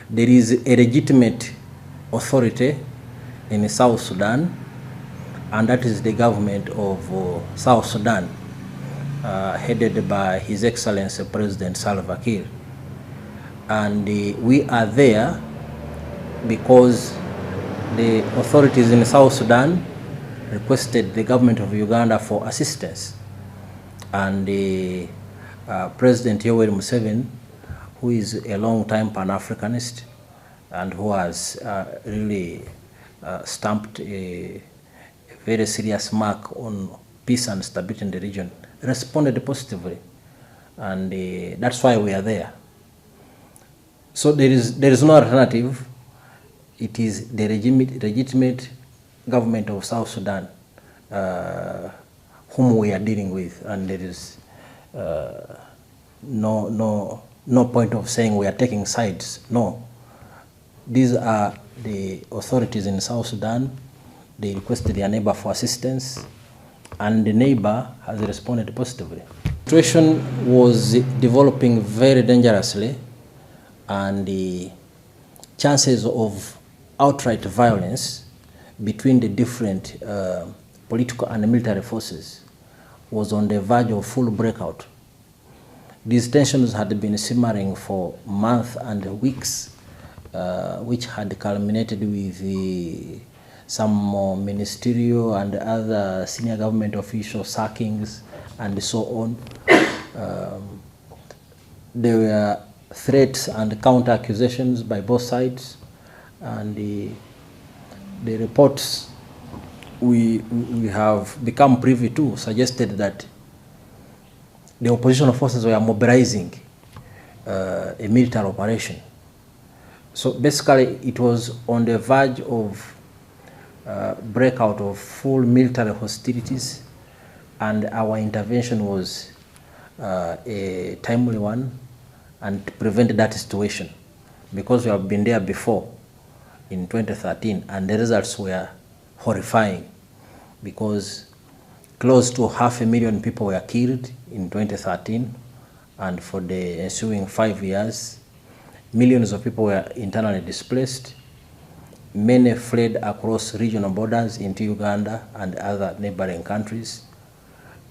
there is a legitimate authority in South Sudan, and that is the government of South Sudan, headed by His Excellency President Salva Kiir. And we are there because the authorities in South Sudan requested the government of Uganda for assistance. And President Yoweri Museveni, who is a long-time Pan-Africanist and who has really stamped a very serious mark on peace and stability in the region, responded positively. And that's why we are there. So there is no alternative. It is the legitimate government of South Sudan whom we are dealing with, and there is no point of saying we are taking sides. No. These are the authorities in South Sudan. They requested their neighbor for assistance, and the neighbor has responded positively. The situation was developing very dangerously, and the chances of outright violence between the different political and military forces was on the verge of full breakout. These tensions had been simmering for months and weeks, which had culminated with some more ministerial and other senior government official sackings and so on. There were threats and counter accusations by both sides, and the reports we have become privy to suggested that the opposition forces were mobilizing a military operation. So basically it was on the verge of breakout of full military hostilities, and our intervention was a timely one and prevented that situation, because we have been there before in 2013, and the results were horrifying, because close to 500,000 people were killed in 2013, and for the ensuing 5 years, millions of people were internally displaced. Many fled across regional borders into Uganda and other neighboring countries,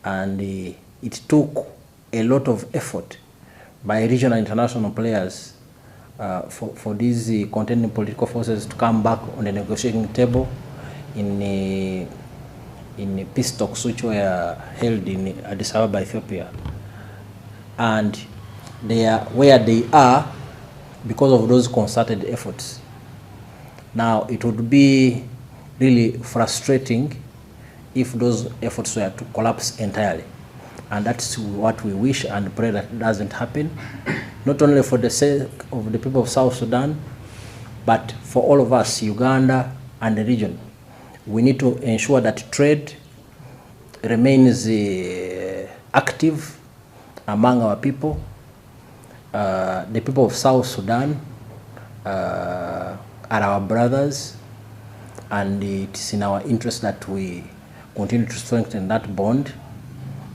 and it took a lot of effort by regional international players for these contending political forces to come back on the negotiating table in peace talks which were held in Addis Ababa, Ethiopia. And they are where they are because of those concerted efforts. Now, it would be really frustrating if those efforts were to collapse entirely. And that's what we wish and pray that doesn't happen, not only for the sake of the people of South Sudan, but for all of us, Uganda and the region. We need to ensure that trade remains active among our people. The people of South Sudan are our brothers, and it's in our interest that we continue to strengthen that bond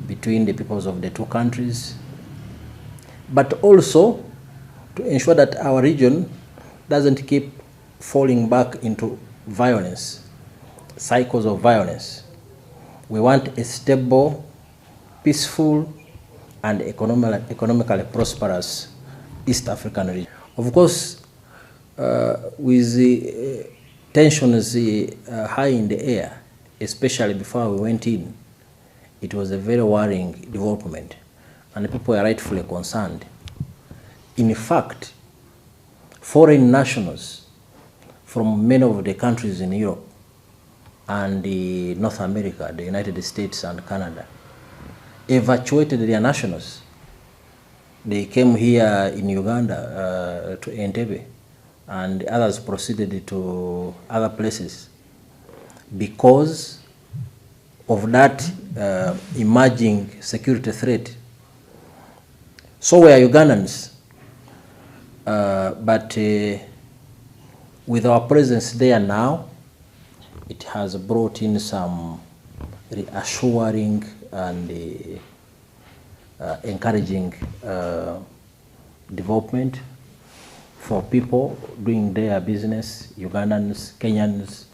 between the peoples of the two countries, but also to ensure that our region doesn't keep falling back into violence, cycles of violence. We want a stable, peaceful, and economically prosperous East African region. Of course, with the tensions high in the air, especially before we went in, it was a very worrying development, and the people were rightfully concerned. In fact, foreign nationals from many of the countries in Europe and North America, the United States and Canada, evacuated their nationals. They came here in Uganda to Entebbe, and others proceeded to other places because of that emerging security threat. So we are Ugandans, but with our presence there now, it has brought in some reassuring and encouraging development. for people doing their business, Ugandans, Kenyans,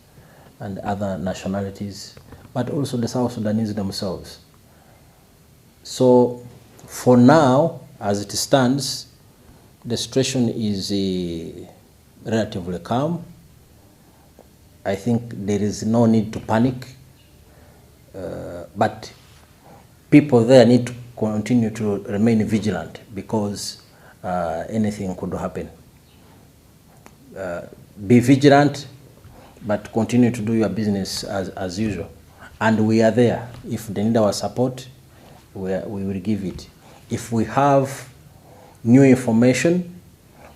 and other nationalities, but also the South Sudanese themselves. So for now, as it stands, the situation is relatively calm. I think there is no need to panic, but people there need to continue to remain vigilant because anything could happen. Be vigilant, but continue to do your business as usual. And we are there. If they need our support, we will give it. If we have new information,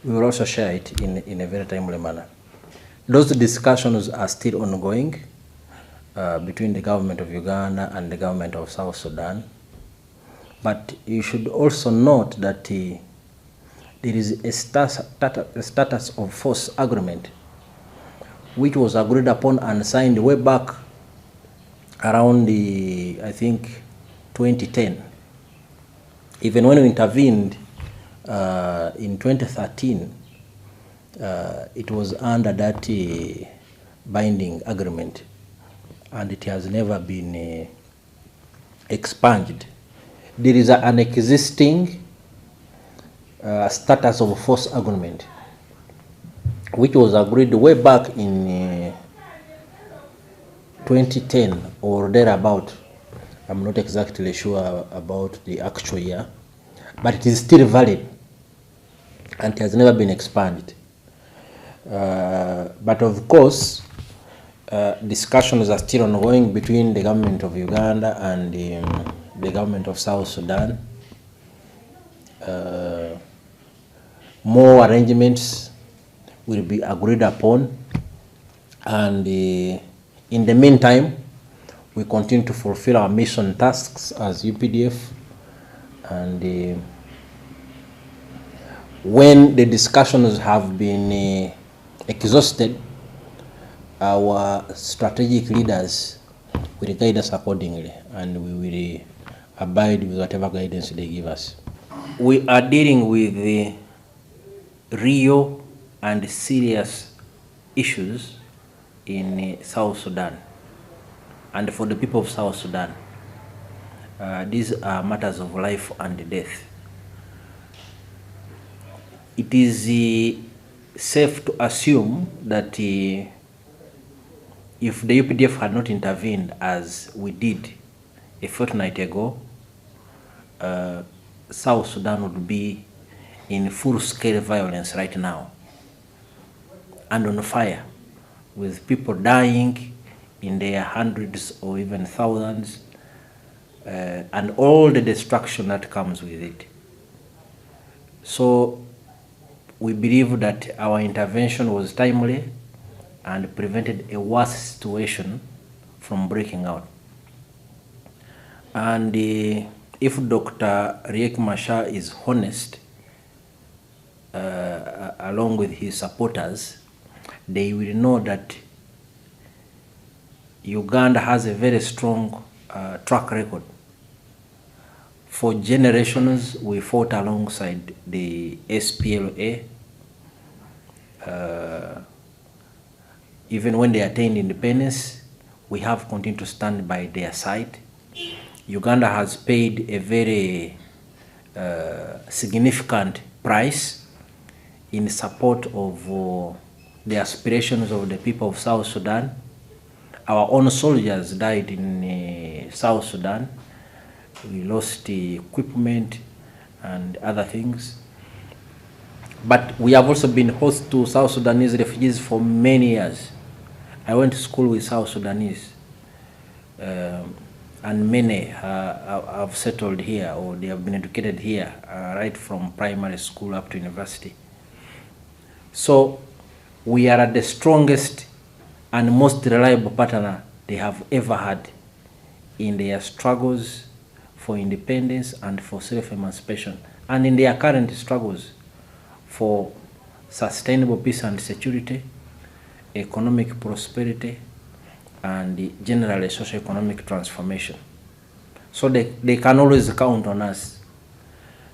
we will also share it in a very timely manner. Those discussions are still ongoing between the government of Uganda and the government of South Sudan. But you should also note that there is a status of force agreement which was agreed upon and signed way back around I think 2010. Even when we intervened in 2013, it was under that binding agreement, and it has never been expunged. There is an existing status of force agreement which was agreed way back in 2010 or thereabout. I'm not exactly sure about the actual year, but it is still valid and it has never been expunged. But of course, discussions are still ongoing between the government of Uganda and the government of South Sudan. More arrangements will be agreed upon, and in the meantime, we continue to fulfill our mission tasks as UPDF, and when the discussions have been exhausted, our strategic leaders will guide us accordingly, and we will abide with whatever guidance they give us. We are dealing with the real and serious issues in South Sudan, and for the people of South Sudan. These are matters of life and death. It is safe to assume that if the UPDF had not intervened as we did a fortnight ago, South Sudan would be in full-scale violence right now and on fire, with people dying in their hundreds or even thousands, and all the destruction that comes with it. So we believe that our intervention was timely and prevented a worse situation from breaking out. And if Dr. Riek Machar is honest, along with his supporters, they will know that Uganda has a very strong track record. For generations, we fought alongside the SPLA. Even when they attained independence, we have continued to stand by their side. Uganda has paid a very significant price in support of the aspirations of the people of South Sudan. Our own soldiers died in South Sudan. We lost equipment and other things. But we have also been host to South Sudanese refugees for many years. I went to school with South Sudanese, and many have settled here, or they have been educated here, right from primary school up to university. So we are the strongest and most reliable partner they have ever had in their struggles for independence and for self-emancipation, and in their current struggles for sustainable peace and security, economic prosperity, and generally socio-economic transformation. So they can always count on us.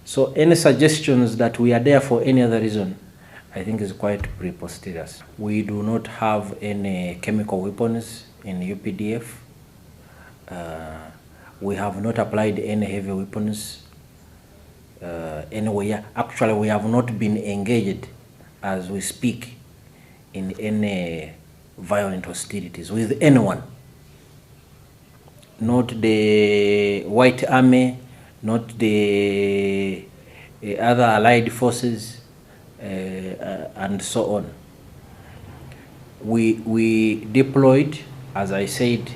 So any suggestions that we are there for any other reason I think is quite preposterous. We do not have any chemical weapons in UPDF. We have not applied any heavy weapons anywhere. Actually, we have not been engaged as we speak in any violent hostilities with anyone. Not the White Army, not the other allied forces, and so on. We deployed, as I said,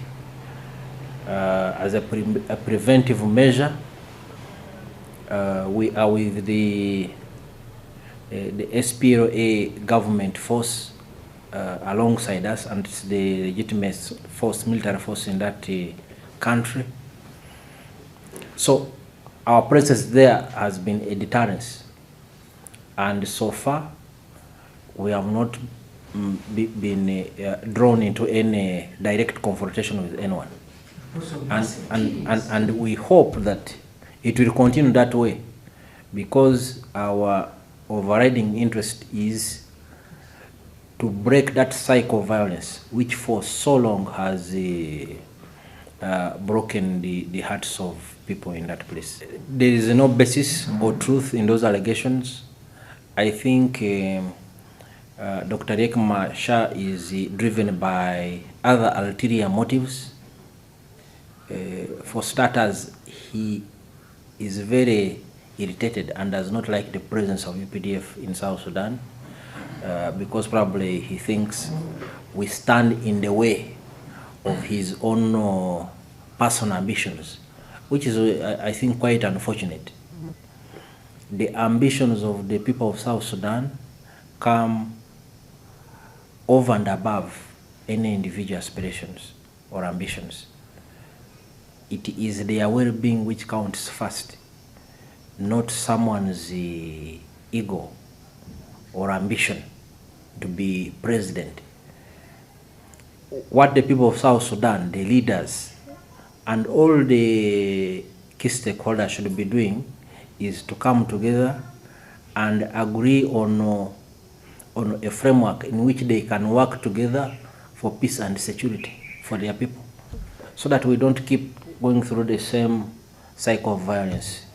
as a preventive measure. We are with the SPLA government force alongside us, and it's the legitimate force, military force in that country. So our presence there has been a deterrence, and so far we have not been drawn into any direct confrontation with anyone. And we hope that it will continue that way, because our overriding interest is to break that cycle of violence which for so long has broken the hearts of people in that place. There is no basis or truth in those allegations. I think Dr. Riek Shah is driven by other ulterior motives. For starters, he is very irritated and does not like the presence of UPDF in South Sudan, because probably he thinks we stand in the way of his own personal ambitions, which is, I think, quite unfortunate. The ambitions of the people of South Sudan come over and above any individual aspirations or ambitions. It is their well-being which counts first, not someone's ego or ambition to be president. What the people of South Sudan, the leaders, and all the key stakeholders should be doing is to come together and agree on a framework in which they can work together for peace and security for their people, so that we don't keep going through the same cycle of violence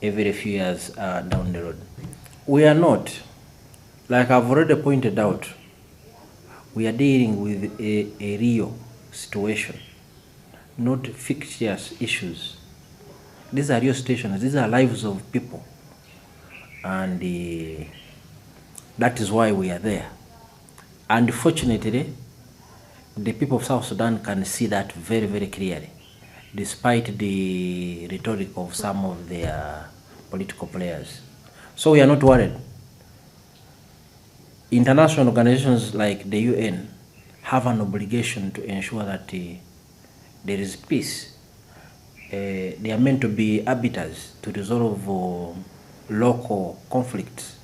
every few years down the road. We are not, like I've already pointed out, we are dealing with a real situation, not fictitious issues. These are real situations, these are lives of people, and that is why we are there. And fortunately, the people of South Sudan can see that very, very clearly, despite the rhetoric of some of their political players. So we are not worried. International organizations like the UN have an obligation to ensure that there is peace. They are meant to be arbiters to resolve local conflicts,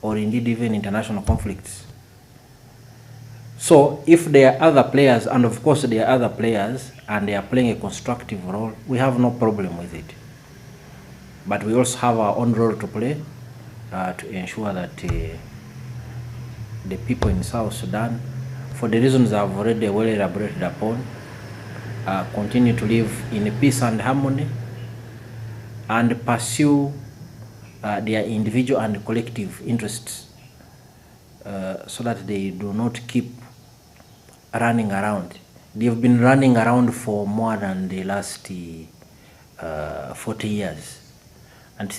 or indeed even international conflicts. So if there are other players, and of course there are other players, and they are playing a constructive role, we have no problem with it. But we also have our own role to play to ensure that the people in South Sudan, for the reasons I've already well elaborated upon, continue to live in peace and harmony and pursue their individual and collective interests, so that they do not keep running around. They've been running around for more than the last 40 years. And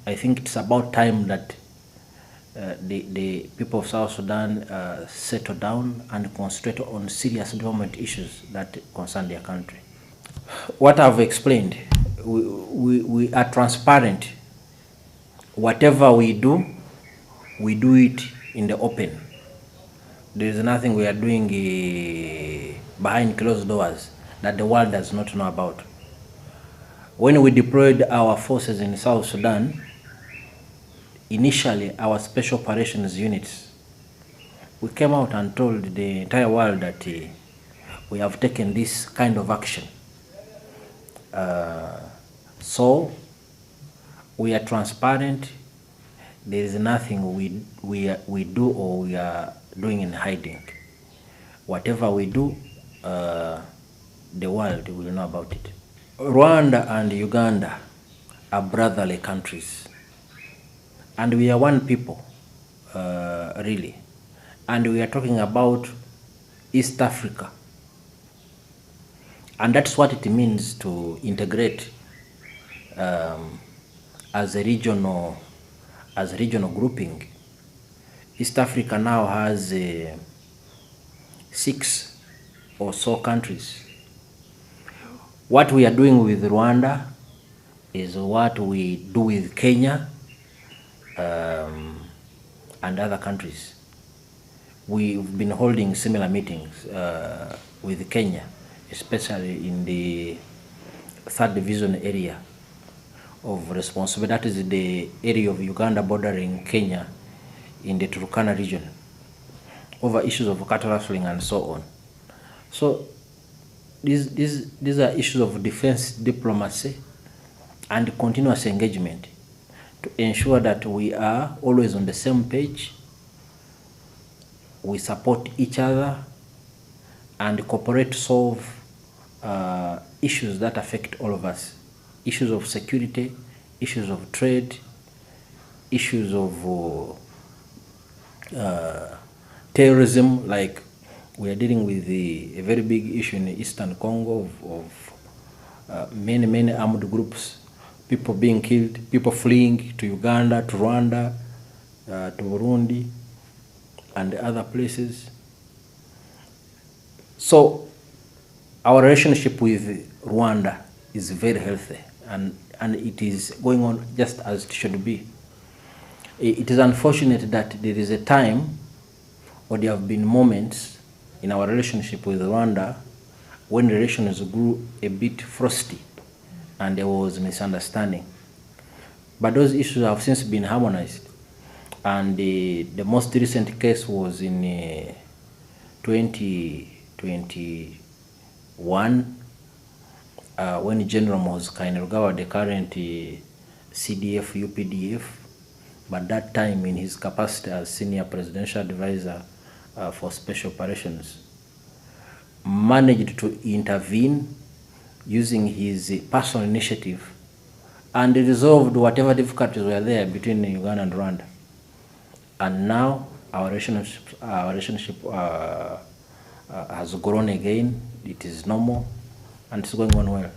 I think it's about time that the people of South Sudan settle down and concentrate on serious development issues that concern their country. What I've explained, we are transparent. Whatever we do it in the open. There is nothing we are doing behind closed doors that the world does not know about. When we deployed our forces in South Sudan, initially our special operations units, we came out and told the entire world that we have taken this kind of action. So we are transparent. there is nothing we do or we are doing in hiding. Whatever we do, the world will know about it. Rwanda and Uganda are brotherly countries, and we are one people, really. And we are talking about East Africa, and that's what it means to integrate as a regional grouping. East Africa now has 6 or so countries. What we are doing with Rwanda is what we do with Kenya and other countries. We've been holding similar meetings with Kenya, especially in the 3rd division area of responsibility. That is the area of Uganda bordering Kenya in the Turkana region, over issues of cattle rustling and so on. So these are issues of defense diplomacy and continuous engagement to ensure that we are always on the same page, we support each other, and cooperate to solve issues that affect all of us. Issues of security, issues of trade, issues of terrorism, like we are dealing with a very big issue in the Eastern Congo of many armed groups, people being killed, people fleeing to Uganda, to Rwanda, to Burundi, and other places. So our relationship with Rwanda is very healthy, and it is going on just as it should be. It is unfortunate that there is a time, or there have been moments in our relationship with Rwanda when relations grew a bit frosty and there was misunderstanding. But those issues have since been harmonized. And the most recent case was in 2021 when General Moses Kainerugaba, the current CDF UPDF, but that time in his capacity as Senior Presidential Advisor for Special Operations, managed to intervene using his personal initiative and resolved whatever difficulties were there between Uganda and Rwanda. And now our relationship has grown again. It is normal and it's going on well.